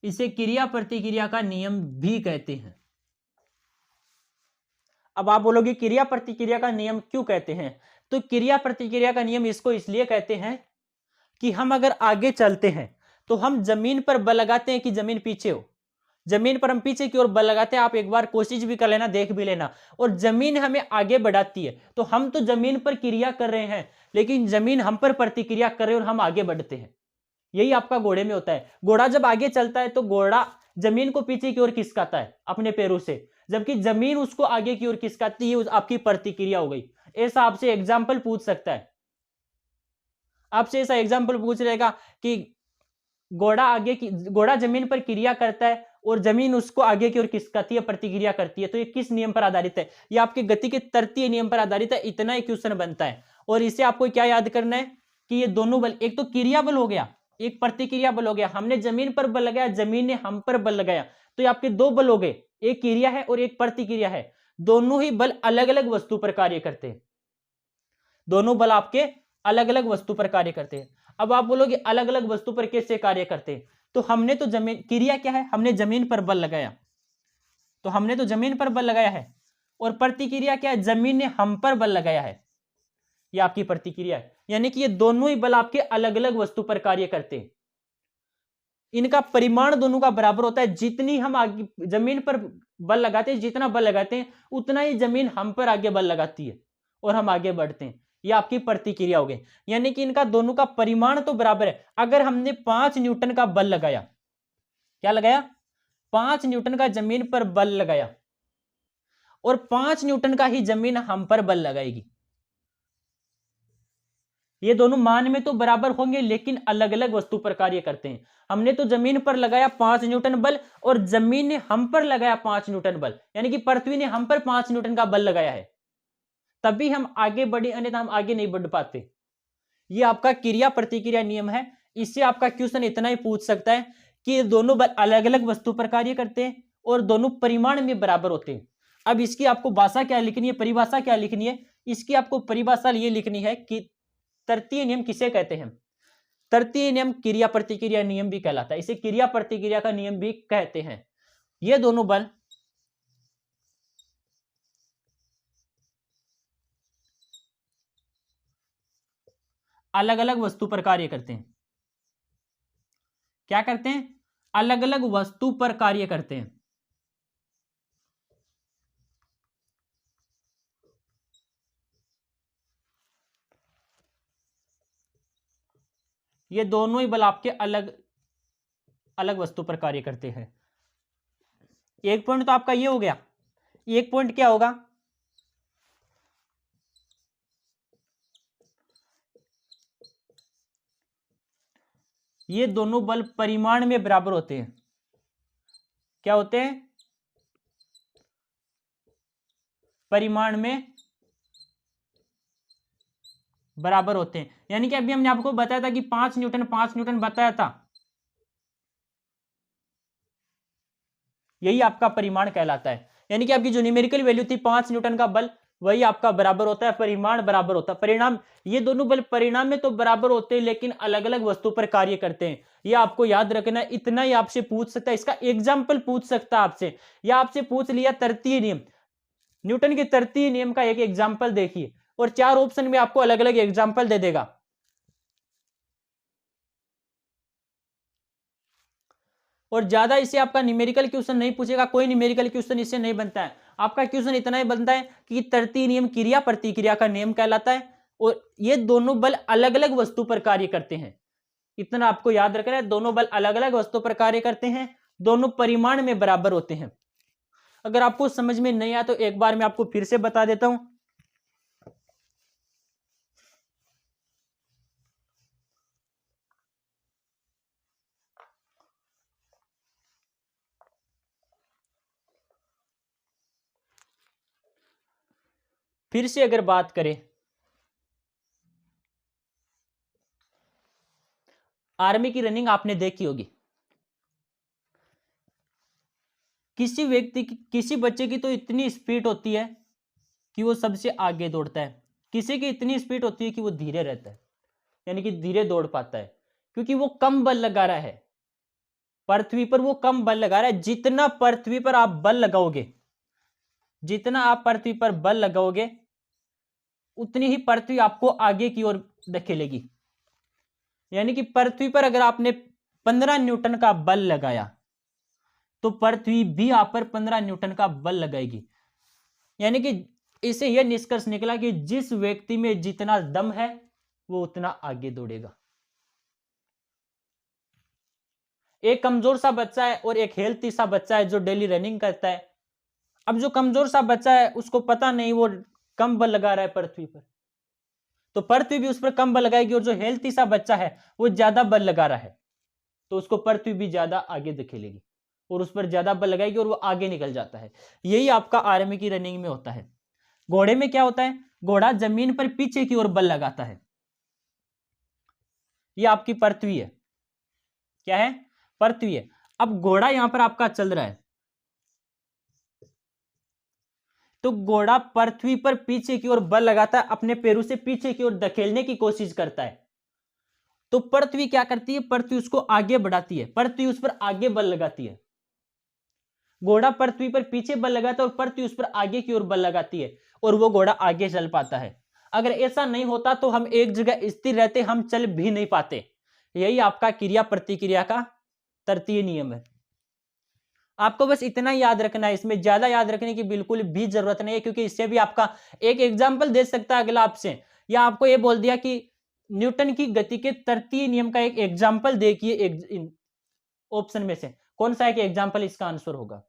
इसे क्रिया प्रतिक्रिया का नियम भी कहते हैं। अब आप बोलोगे क्रिया प्रतिक्रिया का नियम क्यों कहते हैं? तो क्रिया प्रतिक्रिया का नियम इसको इसलिए कहते हैं कि हम अगर आगे चलते हैं तो हम जमीन पर बल लगाते हैं कि जमीन पीछे हो, जमीन पर हम पीछे की ओर बल लगाते हैं। आप एक बार कोशिश भी कर लेना, देख भी लेना। और जमीन हमें आगे बढ़ाती है, तो हम तो जमीन पर क्रिया कर रहे हैं, लेकिन जमीन हम पर प्रतिक्रिया कर रही है और हम आगे बढ़ते हैं। यही आपका घोड़े में होता है। घोड़ा जब आगे चलता है तो घोड़ा जमीन को पीछे की ओर खिसकाता है अपने पैरों से, जबकि जमीन उसको आगे की ओर खिसकाती है। आपकी प्रतिक्रिया हो गई। ऐसा आपसे एग्जाम्पल पूछ सकता है, आपसे ऐसा एग्जाम्पल पूछ रहेगा कि घोड़ा जमीन पर क्रिया करता है और जमीन उसको आगे की ओर खिसकाती है, प्रतिक्रिया करती है। तो ये किस नियम पर आधारित है? ये आपके गति के तृतीय नियम पर आधारित है। इतना ही क्वेश्चन बनता है। और इसे आपको क्या याद करना है कि ये दोनों बल, एक तो क्रिया बल हो गया, एक प्रतिक्रिया बल हो गया। हमने जमीन पर बल लगाया, जमीन ने हम पर बल लगाया, तो ये आपके दो बल हो गए, एक क्रिया है और एक प्रतिक्रिया है। दोनों ही बल अलग अलग वस्तु पर कार्य करते हैं। दोनों बल आपके अलग अलग वस्तु पर कार्य करते हैं। अब आप बोलोगे अलग अलग वस्तु पर कैसे कार्य करते हैं? तो हमने तो जमीन, क्रिया क्या है? हमने जमीन पर बल लगाया, तो हमने तो जमीन पर बल लगाया है। और प्रतिक्रिया क्या है? जमीन ने हम पर बल लगाया है। ये आपकी प्रतिक्रिया है। यानी कि ये दोनों ही बल आपके अलग अलग वस्तु पर कार्य करते हैं। इनका परिमाण दोनों का बराबर होता है। जितनी हम आगे जमीन पर बल लगाते हैं, जितना बल लगाते हैं, उतना ही जमीन हम पर आगे बल लगाती है और हम आगे बढ़ते हैं। ये आपकी प्रतिक्रिया हो गई। यानी कि इनका दोनों का परिमाण तो बराबर है। अगर हमने 5 न्यूटन का बल लगाया, क्या लगाया? 5 न्यूटन का जमीन पर बल लगाया, और 5 न्यूटन का ही जमीन हम पर बल लगाएगी। ये दोनों मान में तो बराबर होंगे, लेकिन अलग अलग वस्तु पर कार्य करते हैं। हमने तो जमीन पर लगाया 5 न्यूटन बल, और जमीन ने हम पर लगाया 5 न्यूटन बल, यानी कि पृथ्वी ने हम पर 5 न्यूटन का बल लगाया है, तभी हम आगे बढ़े, अन्यथा हम आगे नहीं बढ़ पाते। ये आपका क्रिया प्रतिक्रिया नियम है। इससे आपका क्वेश्चन इतना ही पूछ सकता है कि दोनों बल अलग अलग वस्तु पर कार्य करते हैं और दोनों परिमाण में बराबर होते हैं। अब इसकी आपको भाषा क्या लिखनी है, परिभाषा क्या लिखनी है? इसकी आपको परिभाषा ये लिखनी है कि तृतीय नियम किसे कहते हैं? तृतीय नियम क्रिया प्रतिक्रिया नियम भी कहलाता है। इसे क्रिया प्रतिक्रिया का नियम भी कहते हैं। ये दोनों बल अलग अलग वस्तु पर कार्य करते हैं। क्या करते हैं? अलग अलग वस्तु पर कार्य करते हैं। ये दोनों ही बल आपके अलग अलग वस्तु पर कार्य करते हैं। एक पॉइंट तो आपका ये हो गया। एक पॉइंट क्या होगा? ये दोनों बल परिमाण में बराबर होते हैं। क्या होते हैं? परिमाण में बराबर होते हैं। यानी कि अभी हमने आपको बताया था कि 5 न्यूटन बताया था, यही आपका परिमाण कहलाता है। यानी कि आपकी जो न्यूमेरिकल वैल्यू थी 5 न्यूटन का बल, वही आपका बराबर होता है, परिमाण बराबर होता है। परिणाम, ये दोनों बल परिणाम में तो बराबर होते हैं, लेकिन अलग अलग वस्तु पर कार्य करते हैं। ये आपको याद रखना है। इतना ही आपसे पूछ सकता है, इसका एग्जाम्पल पूछ सकता है आपसे, या आपसे पूछ लिया तृतीय नियम, न्यूटन के तृतीय नियम का एक एग्जाम्पल देखिए, और 4 ऑप्शन में आपको अलग अलग एग्जाम्पल दे देगा। और ज्यादा इसे आपका न्यूमेरिकल क्वेश्चन नहीं पूछेगा, कोई न्यूमेरिकल क्वेश्चन इससे नहीं बनता है। आपका क्वेश्चन इतना ही बनता है कि तृतीय नियम क्रिया प्रतिक्रिया का नियम कहलाता है, और ये दोनों बल अलग अलग वस्तु पर कार्य करते हैं। इतना आपको याद रखना है। दोनों बल अलग अलग वस्तु पर कार्य करते हैं, दोनों परिमाण में बराबर होते हैं। अगर आपको समझ में नहीं आया तो एक बार मैं आपको फिर से बता देता हूं। फिर से अगर बात करें, आर्मी की रनिंग आपने देखी होगी। किसी व्यक्ति की, किसी बच्चे की तो इतनी स्पीड होती है कि वो सबसे आगे दौड़ता है, किसी की इतनी स्पीड होती है कि वो धीरे रहता है, यानी कि धीरे दौड़ पाता है, क्योंकि वो कम बल लगा रहा है पृथ्वी पर, वो कम बल लगा रहा है। जितना पृथ्वी पर आप बल लगाओगे, जितना आप पृथ्वी पर बल लगाओगे, उतनी ही पृथ्वी आपको आगे की ओर धकेलेगी। यानी कि पृथ्वी पर अगर आपने 15 न्यूटन का बल लगाया तो पृथ्वी भी आप पर 15 न्यूटन का बल लगाएगी। यानी कि इससे यह निष्कर्ष निकला कि जिस व्यक्ति में जितना दम है वो उतना आगे दौड़ेगा। एक कमजोर सा बच्चा है और एक हेल्थी सा बच्चा है जो डेली रनिंग करता है। अब जो कमजोर सा बच्चा है उसको पता नहीं, वो कम बल लगा रहा है पृथ्वी पर, तो पृथ्वी भी उस पर कम बल लगाएगी, और जो हेल्थी सा बच्चा है वो ज्यादा बल लगा रहा है तो उसको पृथ्वी भी ज्यादा आगे धकेलेगी और उस पर ज्यादा बल लगाएगी और वो आगे निकल जाता है। यही आपका आर्मी की रनिंग में होता है। घोड़े में क्या होता है, घोड़ा जमीन पर पीछे की ओर बल लगाता है। ये आपकी पृथ्वी है, क्या है, पृथ्वी है। अब घोड़ा यहां पर आपका चल रहा है, तो घोड़ा पृथ्वी पर पीछे की ओर बल लगाता है, अपने पैरों से पीछे की ओर धकेलने की कोशिश करता है। तो पृथ्वी क्या करती है, पृथ्वी उसको आगे बढ़ाती है, पृथ्वी उस पर आगे बल लगाती है। घोड़ा पृथ्वी पर पीछे बल लगाता है और पृथ्वी उस पर आगे की ओर बल लगाती है, और वो घोड़ा आगे चल पाता है। अगर ऐसा नहीं होता तो हम एक जगह स्थिर रहते, हम चल भी नहीं पाते। यही आपका क्रिया प्रतिक्रिया का तृतीय नियम है। आपको बस इतना याद रखना है, इसमें ज्यादा याद रखने की बिल्कुल भी जरूरत नहीं है, क्योंकि इससे भी आपका एक एग्जाम्पल दे सकता है अगला आपसे, या आपको यह बोल दिया कि न्यूटन की गति के तृतीय नियम का एक एग्जाम्पल देखिए, ऑप्शन में से कौन सा एक एग्जाम्पल इसका आंसर होगा।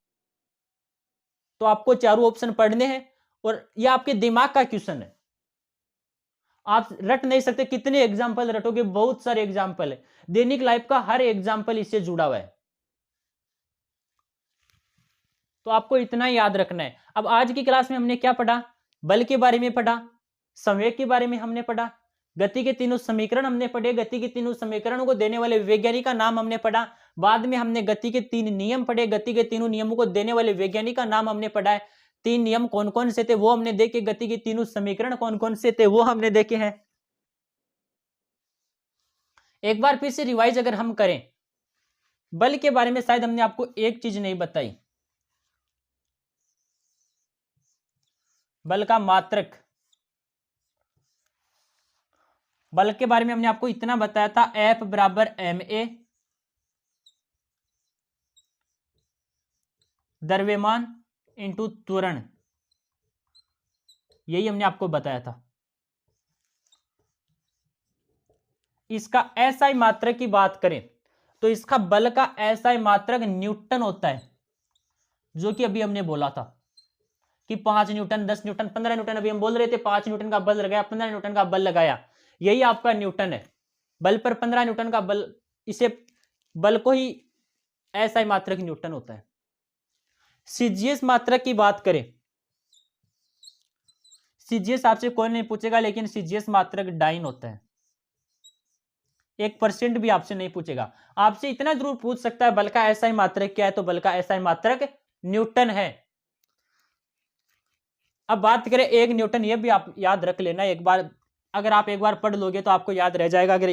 तो आपको चारों ऑप्शन पढ़ने हैं, और यह आपके दिमाग का क्वेश्चन है, आप रट नहीं सकते। कितने एग्जाम्पल रटोगे, बहुत सारे एग्जाम्पल है, दैनिक लाइफ का हर एग्जाम्पल इससे जुड़ा हुआ है। तो आपको इतना याद रखना है। अब आज की क्लास में हमने क्या पढ़ा, बल के बारे में पढ़ा, संवेग के बारे में हमने पढ़ा, गति के तीनों समीकरण हमने पढ़े, गति के तीनों समीकरणों को देने वाले वैज्ञानिक का नाम हमने पढ़ा, बाद में हमने गति के 3 नियम पढ़े, गति के तीनों नियमों को देने वाले वैज्ञानिक का नाम हमने पढ़ा है। 3 नियम कौन कौन से थे वो हमने देखे, गति के तीनों समीकरण कौन कौन से थे वो हमने देखे हैं। एक बार फिर से रिवाइज अगर हम करें, बल के बारे में शायद हमने आपको एक चीज नहीं बताई, बल का मात्रक। बल के बारे में हमने आपको इतना बताया था, F बराबर ma, द्रव्यमान इंटू त्वरण, यही हमने आपको बताया था। इसका एसआई मात्रक की बात करें तो इसका बल का एसआई मात्रक न्यूटन होता है, जो कि अभी हमने बोला था कि 5 न्यूटन, 10 न्यूटन, 15 न्यूटन। अभी हम बोल रहे थे 5 न्यूटन का बल लगाया, 15 न्यूटन का बल लगाया, यही आपका न्यूटन है। बल पर 15 न्यूटन का बल, इसे बल को ही एसआई मात्रक न्यूटन होता है। सीजीएस मात्रक की बात करें, सीजीएस आपसे कोई नहीं पूछेगा, लेकिन सीजीएस मात्रक डाइन होता है। 1% भी आपसे नहीं पूछेगा, आपसे इतना जरूर पूछ सकता है बल का एसआई मात्रक क्या है, तो बल का एसआई मात्रक न्यूटन है। अब बात करें 1 न्यूटन, यह भी आप याद रख लेना एक बार, अगर आप एक बार पढ़ लोगे तो आपको याद रह जाएगा। अगर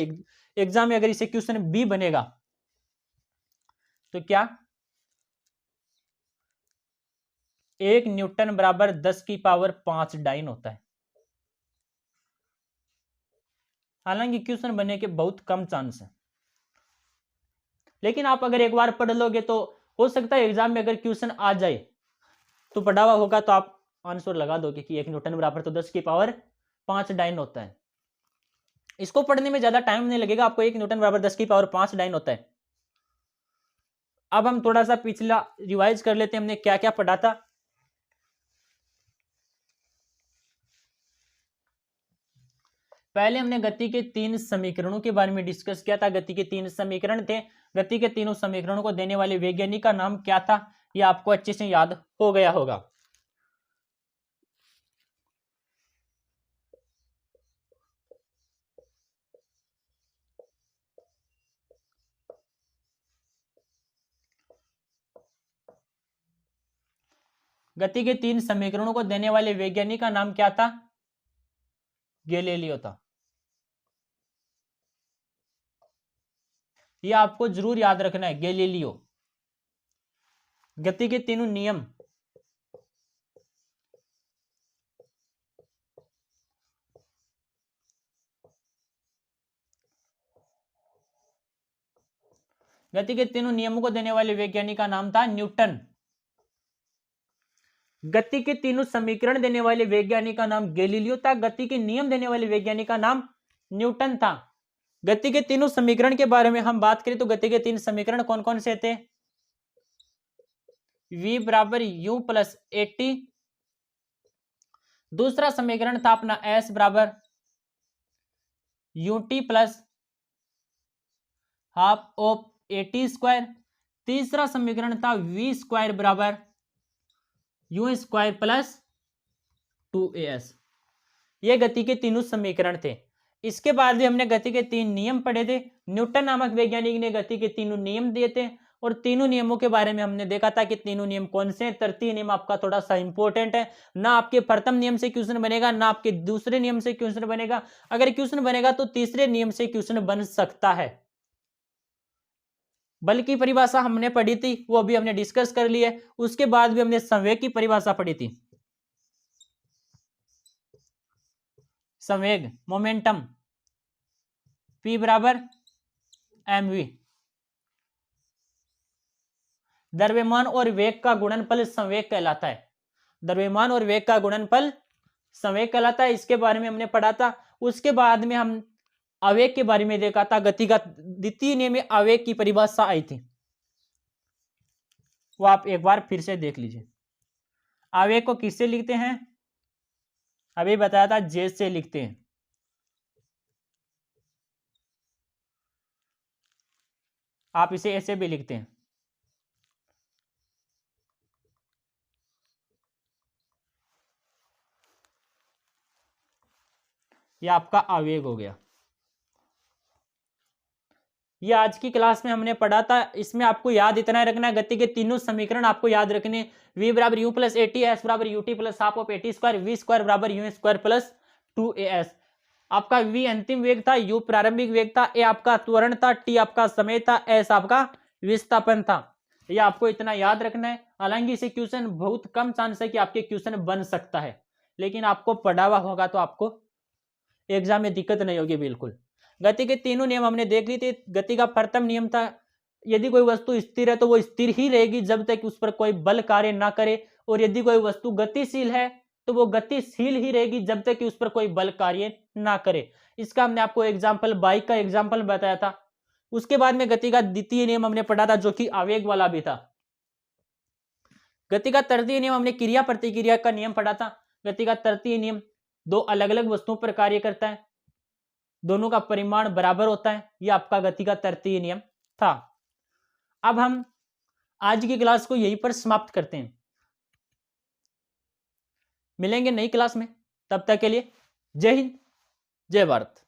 एग्जाम में अगर इसे क्वेश्चन भी बनेगा तो क्या, 1 न्यूटन बराबर 10 की पावर 5 डाइन होता है। हालांकि क्वेश्चन बनने के बहुत कम चांस है, लेकिन आप अगर एक बार पढ़ लोगे तो हो सकता है एग्जाम में अगर क्वेश्चन आ जाए तो पढ़ा हुआ होगा तो आप आंसर लगा दोगे कि 1 न्यूटन बराबर तो 10 की पावर 5 डाइन होता है। इसको पढ़ने में ज्यादा टाइम नहीं लगेगा आपको, 1 न्यूटन बराबर 10 की पावर 5 डाइन होता है। अब हम थोड़ा सा पिछला रिवाइज कर लेते हैं, हमने क्या क्या पढ़ा था। पहले हमने गति के 3 समीकरणों के बारे में डिस्कस किया था। गति के 3 समीकरण थे, गति के तीनों समीकरणों को देने वाले वैज्ञानिक का नाम क्या था, यह आपको अच्छे से याद हो गया होगा। गति के 3 समीकरणों को देने वाले वैज्ञानिक का नाम क्या था? गैलीलियो था। यह आपको जरूर याद रखना है, गैलीलियो। गति के तीनों नियम गति के तीनों नियमों को देने वाले वैज्ञानिक का नाम था न्यूटन। गति के तीनों समीकरण देने वाले वैज्ञानिक का नाम गैलीलियो था। गति के नियम देने वाले वैज्ञानिक का नाम न्यूटन था। गति के तीनों समीकरण के बारे में हम बात करें तो गति के 3 समीकरण कौन कौन से थे? v बराबर u प्लस AT। दूसरा समीकरण था अपना s बराबर ut plus half of AT square. तीसरा समीकरण था v स्क्वायर बराबर u स्क्वायर प्लस 2as। ये गति के तीनों समीकरण थे। इसके बाद भी हमने गति के 3 नियम पढ़े थे। न्यूटन नामक वैज्ञानिक ने गति के तीनों नियम दिए थे और तीनों नियमों के बारे में हमने देखा था कि तीनों नियम कौन से हैं। तृतीय नियम आपका थोड़ा सा इंपॉर्टेंट है, ना आपके प्रथम नियम से क्वेश्चन बनेगा, ना आपके दूसरे नियम से क्वेश्चन बनेगा। अगर क्वेश्चन बनेगा तो तीसरे नियम से क्वेश्चन बन सकता है। बल की परिभाषा हमने पढ़ी थी, वो अभी हमने डिस्कस कर ली है। उसके बाद भी हमने संवेग की परिभाषा पढ़ी थी। संवेग मोमेंटम P बराबर mv। द्रव्यमान और वेग का गुणनफल संवेग कहलाता है। द्रव्यमान और वेग का गुणनफल संवेग कहलाता है। इसके बारे में हमने पढ़ा था। उसके बाद में हम आवेग के बारे में देखा था। गति का द्वितीय नियम में आवेग की परिभाषा आई थी, वो आप एक बार फिर से देख लीजिए। आवेग को किससे लिखते हैं? अभी बताया था, जे से लिखते हैं। आप इसे ऐसे भी लिखते हैं। यह आपका आवेग हो गया। ये आज की क्लास में हमने पढ़ा था। इसमें आपको याद इतना रखना है, गति के तीनों समीकरण आपको याद रखने। v बराबर u प्लस AT, s बराबर ut plus half of AT square, v square बराबर u स्क्वायर प्लस 2as। आपका v अंतिम वेग था, u प्रारंभिक वेग था, a आपका त्वरण था, t आपका समय था, s आपका विस्थापन था। यह आपको इतना याद रखना है। हालांकि इसे क्वेश्चन बहुत कम चांस है कि आपके क्वेश्चन बन सकता है, लेकिन आपको पढ़ा हुआ होगा तो आपको एग्जाम में दिक्कत नहीं होगी बिल्कुल। गति के तीनों नियम हमने देख ली थे। गति का प्रथम नियम था, यदि कोई वस्तु स्थिर है तो वो स्थिर ही रहेगी जब तक उस पर कोई बल कार्य ना करे, और यदि कोई वस्तु गतिशील है तो वो गतिशील ही रहेगी जब तक कि उस पर कोई बल कार्य ना करे। इसका हमने आपको एग्जाम्पल, बाइक का एग्जाम्पल बताया था। उसके बाद में गति का द्वितीय नियम हमने पढ़ा था, जो कि आवेग वाला भी था। गति का तृतीय नियम हमने क्रिया प्रतिक्रिया का नियम पढ़ा था। गति का तृतीय नियम दो अलग अलग वस्तुओं पर कार्य करता है, दोनों का परिमाण बराबर होता है। यह आपका गति का तृतीय नियम था। अब हम आज की क्लास को यहीं पर समाप्त करते हैं। मिलेंगे नई क्लास में, तब तक के लिए जय हिंद, जय भारत।